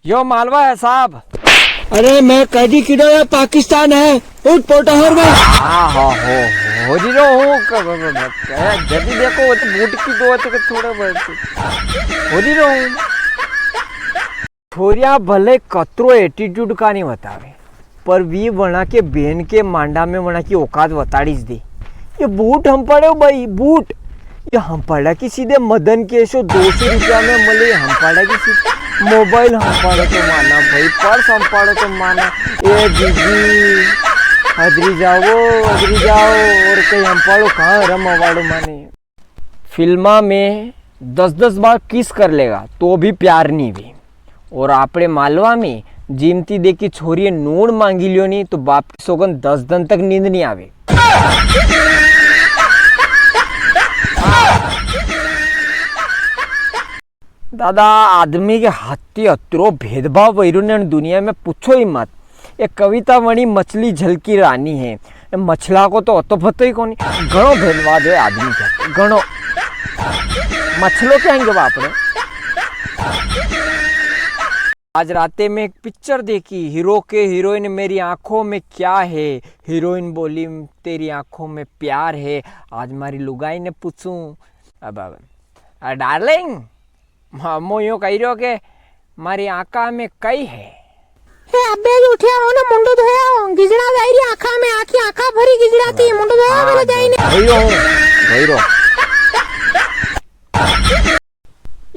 यो मालवा है साहब। अरे मैं कैदी किधर है? पाकिस्तान है। उठ पोटहर में। हाँ हो जी रो हूँ जल्दी देखो वो तो बूट की दो तो थोड़ा बहुत हो जी रो हूँ। छोरिया भले कतरो एटीट्यूड का नहीं बतावे पर वी वणा के बेन के मांडा में वणा की औकात बताड़ीज दे। ये बूट हम पड़े भाई बूट ये हम पड़ा कि सीधे मदन के 200 रुपया में मिले। हम पड़ा कि सीधे मोबाइल हम पड़े तो माना भाई, पर्स हम पड़े तो माना। ए दीदी हदरी जाओ और कहीं हम पढ़ो कहाँ रम अवार्ड माने। फिल्मा में 10-10 बार किस कर लेगा तो भी प्यार नहीं भी। और आपने मालवा में जीमती देखी छोरी नूण मांगी लियो नहीं तो बाप की सौगन 10 दिन तक नींद नहीं आवे। दादा आदमी के हाथी अतरो भेदभाव वैरू ने दुनिया में पूछो ही मत। एक कविता वणी मछली झलकी रानी है। मछला को तो अतो पता ही कौन घणो भेदभाव है आदमी के घणो। मछलो कहेंगे बाप रे। आज राते में एक पिक्चर देखी हीरो के हीरोइन मेरी आंखों में क्या है। हीरोइन बोली तेरी आंखों में प्यार है। आज मारी लुगाई ने पूछूं अब डार्लिंग मो यूं कही रहो के मारी आंखा में कई है। हे अबे जो उठिया हो ना मुंडो धोया गिजड़ा जाईरी आंखा में आंखा भरी गिजड़ा थी मुंडो धोया मेरे जाई ने भईरो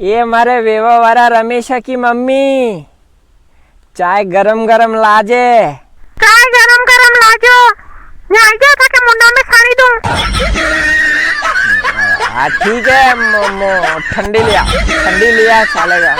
ये मारे वेवा वाला रमेशा की मम्मी चाय गरम गरम लाजे। चाय गरम लाजो मैं आ गया था कि मुंडा में साड़ी दूं। हाँ ठीक है ठंडी लिया चलेगा।